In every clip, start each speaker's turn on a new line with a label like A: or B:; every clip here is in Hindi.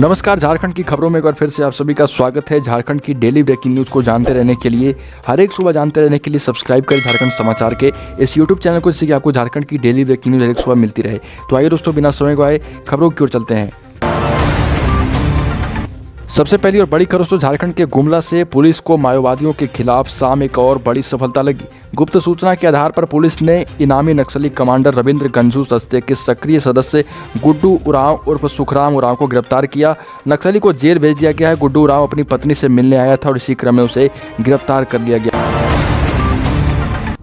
A: नमस्कार। झारखंड की खबरों में एक बार फिर से आप सभी का स्वागत है। झारखंड की डेली ब्रेकिंग न्यूज़ को जानते रहने के लिए, हर एक सुबह जानते रहने के लिए सब्सक्राइब करें झारखंड समाचार के इस यूट्यूब चैनल को, जिससे कि आपको झारखंड की डेली ब्रेकिंग न्यूज़ हर एक सुबह मिलती रहे। तो आइए दोस्तों, बिना समय गवाए खबरों की ओर चलते हैं। सबसे पहली और बड़ी खबर तो झारखंड के गुमला से पुलिस को माओवादियों के खिलाफ शाम एक और बड़ी सफलता लगी। गुप्त सूचना के आधार पर पुलिस ने इनामी नक्सली कमांडर रविंद्र गंजू दस्ते के सक्रिय सदस्य गुड्डू उरांव उर्फ सुखराम उरांव को गिरफ्तार किया। नक्सली को जेल भेज दिया गया है। गुड्डू उरांव अपनी पत्नी से मिलने आया था और इसी क्रम में उसे गिरफ्तार कर लिया गया।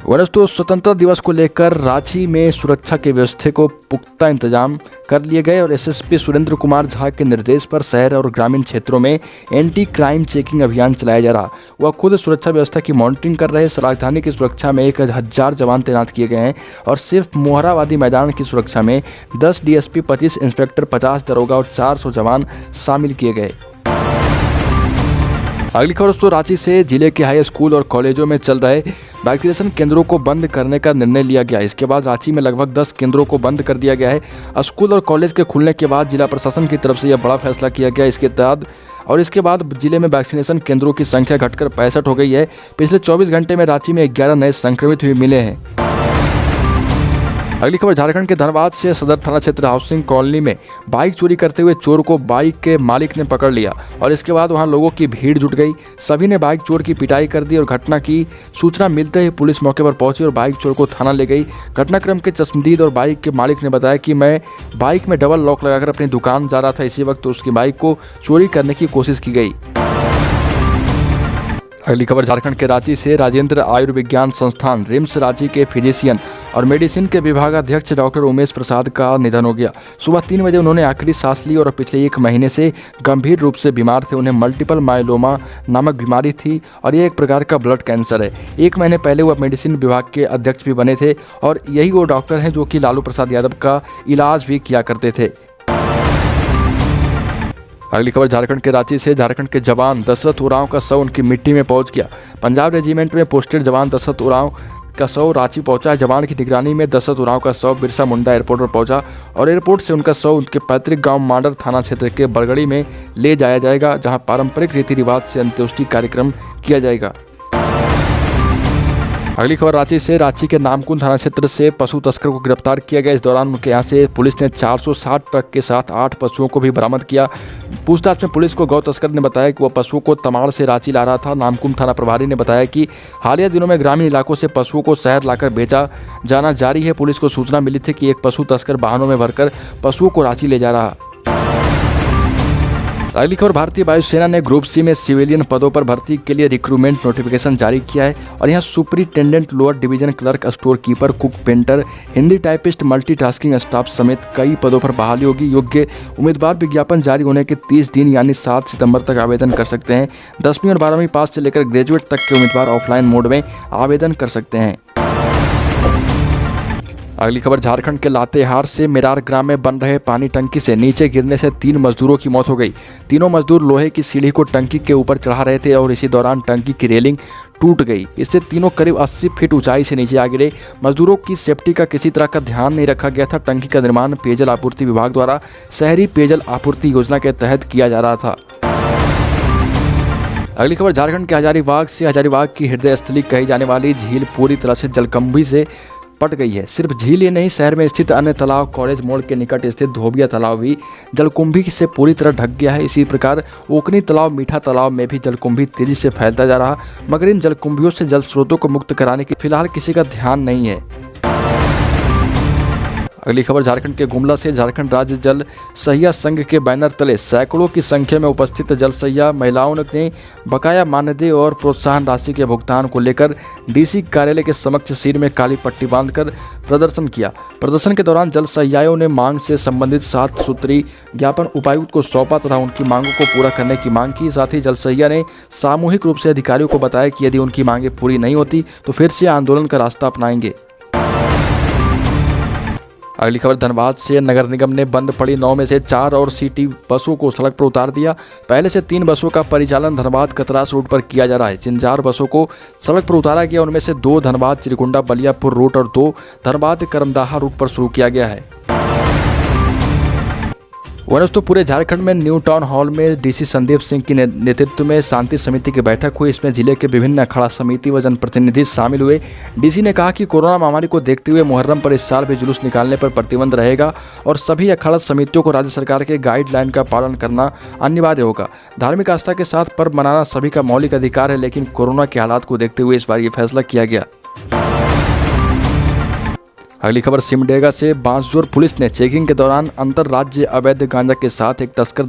A: वरस्तु स्वतंत्रता दिवस को लेकर रांची में सुरक्षा की व्यवस्था को पुख्ता इंतजाम कर लिए गए और एसएसपी सुरेंद्र कुमार झा के निर्देश पर शहर और ग्रामीण क्षेत्रों में एंटी क्राइम चेकिंग अभियान चलाया जा रहा। वह खुद सुरक्षा व्यवस्था की मॉनिटरिंग कर रहे। राजधानी की सुरक्षा में 1000 जवान तैनात किए गए हैं और सिर्फ मोहरावादी मैदान की सुरक्षा में 10 डीएसपी, 25 इंस्पेक्टर, 50 दरोगा और 400 जवान शामिल किए गए। अगली खबर दोस्तों रांची से जिले के हाई स्कूल और कॉलेजों में चल रहे वैक्सीनेशन केंद्रों को बंद करने का निर्णय लिया गया। इसके बाद रांची में लगभग 10 केंद्रों को बंद कर दिया गया है। स्कूल और कॉलेज के खुलने के बाद जिला प्रशासन की तरफ से यह बड़ा फैसला किया गया। इसके बाद जिले में वैक्सीनेशन केंद्रों की संख्या घटकर 65 हो गई है। पिछले 24 घंटे में रांची में 11 नए संक्रमित हुए मिले हैं। अगली खबर झारखंड के धनबाद से सदर थाना क्षेत्र हाउसिंग कॉलोनी में बाइक चोरी करते हुए चोर को बाइक के मालिक ने पकड़ लिया और इसके बाद वहां लोगों की भीड़ जुट गई। सभी ने बाइक चोर की पिटाई कर दी और घटना की सूचना मिलते ही पुलिस मौके पर पहुंची और बाइक चोर को थाना ले गई। घटनाक्रम के चश्मदीद और बाइक के मालिक ने बताया कि मैं बाइक में डबल लॉक लगाकर अपनी दुकान जा रहा था। इसी वक्त उसकी बाइक को चोरी करने की कोशिश की गई। अगली खबर झारखंड के रांची से राजेंद्र आयुर्विज्ञान संस्थान रिम्स रांची के फिजिशियन और मेडिसिन के विभागाध्यक्ष डॉक्टर उमेश प्रसाद का निधन हो गया। सुबह 3 बजे उन्होंने आखिरी सांस ली और पिछले 1 महीने से गंभीर रूप से बीमार थे। उन्हें मल्टीपल मायलोमा नामक बीमारी थी और यह एक प्रकार का ब्लड कैंसर है। 1 महीने पहले वह मेडिसिन विभाग के अध्यक्ष भी बने थे और यही वो डॉक्टर हैं जो कि लालू प्रसाद यादव का इलाज भी किया करते थे। अगली खबर झारखंड के रांची से झारखंड के जवान दशरथ उरांव का शव उनकी मिट्टी में पहुंच गया। पंजाब रेजिमेंट में पोस्टेड जवान दशरथ उरांव का शव रांची पहुंचा। जवान की निगरानी में दशरथ उरांव का शव बिरसा मुंडा एयरपोर्ट पर पहुंचा और एयरपोर्ट से उनका शव उनके पैतृक गांव मांडर थाना क्षेत्र के बरगड़ी में ले जाया जाएगा, जहां पारंपरिक रीति रिवाज से अंत्येष्टि कार्यक्रम किया जाएगा। अगली खबर रांची से रांची के नामकुंड थाना क्षेत्र से पशु तस्कर को गिरफ्तार किया गया। इस दौरान उनके यहाँ से पुलिस ने 460 ट्रक के साथ 8 पशुओं को भी बरामद किया। पूछताछ में पुलिस को गौ तस्कर ने बताया कि वह पशुओं को तमाड़ से रांची ला रहा था। नामकुंड थाना प्रभारी ने बताया कि हालिया दिनों में ग्रामीण इलाकों से पशुओं को शहर लाकर बेचा जाना जारी है। पुलिस को सूचना मिली थी कि एक पशु तस्कर वाहनों में भरकर पशुओं को रांची ले जा रहा। अगली खबर भारतीय वायुसेना ने ग्रुप सी में सिविलियन पदों पर भर्ती के लिए रिक्रूटमेंट नोटिफिकेशन जारी किया है और यहाँ superintendent, lower division clerk, store keeper, cook, painter, Hindi typist, multitasking staff समेत कई पदों पर बहाली होगी। योग्य उम्मीदवार विज्ञापन जारी होने के 30 दिन यानी 7 सितंबर तक आवेदन कर सकते हैं। 10वीं और 12वीं पास से लेकर ग्रेजुएट तक के उम्मीदवार ऑफलाइन मोड में आवेदन कर सकते हैं। अगली खबर झारखंड के लातेहार से मिरार ग्राम में बन रहे पानी टंकी से नीचे गिरने से 3 मजदूरों की मौत हो गई। तीनों मजदूर लोहे की सीढ़ी को टंकी के ऊपर चढ़ा रहे थे और इसी दौरान टंकी की रेलिंग टूट गई। इससे तीनों करीब 80 फीट ऊंचाई से नीचे आ गिरे। मजदूरों की सेफ्टी का किसी तरह का ध्यान नहीं रखा गया था। टंकी का निर्माण पेयजल आपूर्ति विभाग द्वारा शहरी पेयजल आपूर्ति योजना के तहत किया जा रहा था। अगली खबर झारखंड के हजारीबाग से। हजारीबाग की हृदय स्थली कही जाने वाली झील पूरी तरह से जलकुंभी से पट गई है। सिर्फ झील ही नहीं, शहर में स्थित अन्य तालाब, कॉलेज मोड़ के निकट स्थित धोबिया तालाब भी जलकुंभी से पूरी तरह ढक गया है। इसी प्रकार ओकनी तालाब, मीठा तालाब में भी जलकुंभी तेजी से फैलता जा रहा, मगर इन जलकुंभियों से जल स्रोतों को मुक्त कराने की फिलहाल किसी का ध्यान नहीं है। अगली खबर झारखंड के गुमला से। झारखंड राज्य जल सहिया संघ के बैनर तले सैकड़ों की संख्या में उपस्थित जल सहिया महिलाओं ने बकाया मानदेय और प्रोत्साहन राशि के भुगतान को लेकर डीसी कार्यालय के समक्ष सिर में काली पट्टी बांधकर प्रदर्शन किया। प्रदर्शन के दौरान जल सहियाओं ने मांग से संबंधित 7 सूत्री ज्ञापन उपायुक्त को सौंपा तथा उनकी मांगों को पूरा करने की मांग की। साथ ही जल सहिया ने सामूहिक रूप से अधिकारियों को बताया कि यदि उनकी मांगें पूरी नहीं होती तो फिर से आंदोलन का रास्ता अपनाएंगे। अगली खबर धनबाद से। नगर निगम ने बंद पड़ी 9 में से 4 और सिटी बसों को सड़क पर उतार दिया। पहले से 3 बसों का परिचालन धनबाद कतरास रूट पर किया जा रहा है। जिन 4 बसों को सड़क पर उतारा गया उनमें से 2 धनबाद चिरकुंडा बलियापुर रूट और 2 धनबाद करमदाहा रूट पर शुरू किया गया है। दोस्तों पूरे झारखंड में न्यू टाउन हॉल में डीसी संदीप सिंह के नेतृत्व में शांति समिति की बैठक हुई। इसमें जिले के विभिन्न अखाड़ा समिति व जनप्रतिनिधि शामिल हुए। डीसी ने कहा कि कोरोना महामारी को देखते हुए मुहर्रम पर इस साल भी जुलूस निकालने पर प्रतिबंध रहेगा और सभी अखाड़ा समितियों को राज्य सरकार के गाइडलाइन का पालन करना अनिवार्य होगा। धार्मिक आस्था के साथ पर्व मनाना सभी का मौलिक अधिकार है, लेकिन कोरोना के हालात को देखते हुए इस बार ये फैसला किया गया। अगली खबर सिमडेगा से बांसजोर पुलिस ने चेकिंग के दौरान अंतर्राज्य अवैध गांजा के साथ एक तस्कर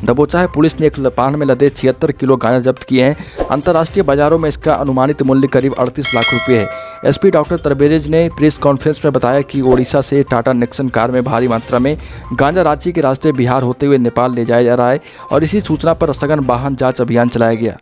A: दबोचा है। पुलिस ने एक पान में लदे 76 किलो गांजा जब्त किए हैं। अंतर्राष्ट्रीय बाजारों में इसका अनुमानित मूल्य करीब 38 लाख रुपए है। एसपी डॉक्टर तरबेज ने प्रेस कॉन्फ्रेंस में बताया कि ओडिशा से टाटा नेक्सन कार में भारी मात्रा में गांजा रांची के रास्ते बिहार होते हुए नेपाल ले जाया जा रहा है और इसी सूचना पर सघन वाहन जाँच अभियान चलाया गया।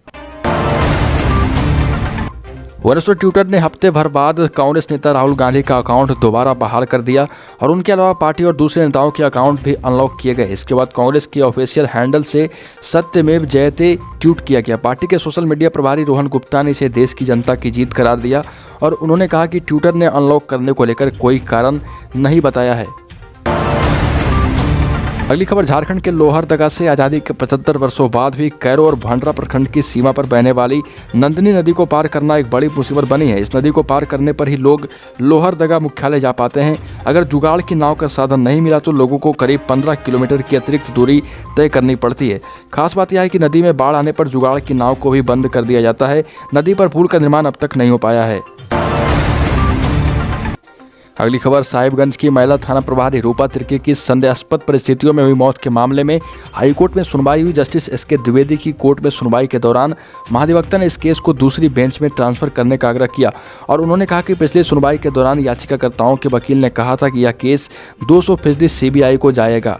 A: वरिष्ठ ट्विटर ने हफ्ते भर बाद कांग्रेस नेता राहुल गांधी का अकाउंट दोबारा बहाल कर दिया और उनके अलावा पार्टी और दूसरे नेताओं के अकाउंट भी अनलॉक किए गए। इसके बाद कांग्रेस के ऑफिशियल हैंडल से सत्यमेव जयते ट्वीट किया गया। पार्टी के सोशल मीडिया प्रभारी रोहन गुप्ता ने इसे देश की जनता की जीत करार दिया और उन्होंने कहा कि ट्विटर ने अनलॉक करने को लेकर कोई कारण नहीं बताया है। अगली खबर झारखंड के लोहरदगा से आज़ादी के 75 वर्षों बाद भी कैरो और भांडरा प्रखंड की सीमा पर बहने वाली नंदिनी नदी को पार करना एक बड़ी मुसीबत बनी है। इस नदी को पार करने पर ही लोग लोहरदगा मुख्यालय जा पाते हैं। अगर जुगाड़ की नाव का साधन नहीं मिला तो लोगों को करीब 15 किलोमीटर की अतिरिक्त दूरी तय करनी पड़ती है। खास बात यह है कि नदी में बाढ़ आने पर जुगाड़ की नाव को भी बंद कर दिया जाता है। नदी पर पुल का निर्माण अब तक नहीं हो पाया है। अगली खबर साहिबगंज की महिला थाना प्रभारी रूपा तिर्की की संदेहास्पद परिस्थितियों में हुई मौत के मामले में हाईकोर्ट में सुनवाई हुई। जस्टिस एसके द्विवेदी की कोर्ट में सुनवाई के दौरान महाधिवक्ता ने इस केस को दूसरी बेंच में ट्रांसफर करने का आग्रह किया और उन्होंने कहा कि पिछली सुनवाई के दौरान याचिकाकर्ताओं के वकील ने कहा था कि यह केस 200% सीबीआई को जाएगा।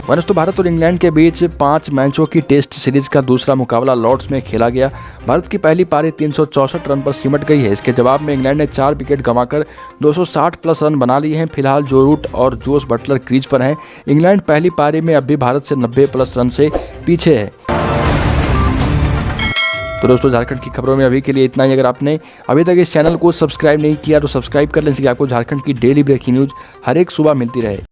A: वनस्तु भारत और इंग्लैंड के बीच 5 मैचों की टेस्ट सीरीज का दूसरा मुकाबला लॉर्ड्स में खेला गया। भारत की पहली पारी 364 रन पर सिमट गई है। इसके जवाब में इंग्लैंड ने 4 विकेट गंवाकर 260 प्लस रन बना लिए हैं। फिलहाल जो रूट और जोस बटलर क्रीज पर हैं। इंग्लैंड पहली पारी में अब भी भारत से 90 प्लस रन से पीछे है। तो दोस्तों झारखंड की खबरों में अभी के लिए इतना ही। अगर आपने अभी तक इस चैनल को सब्सक्राइब नहीं किया तो सब्सक्राइब कर लें, जिससे आपको झारखंड की डेली ब्रेकिंग न्यूज़ हर एक सुबह मिलती रहे।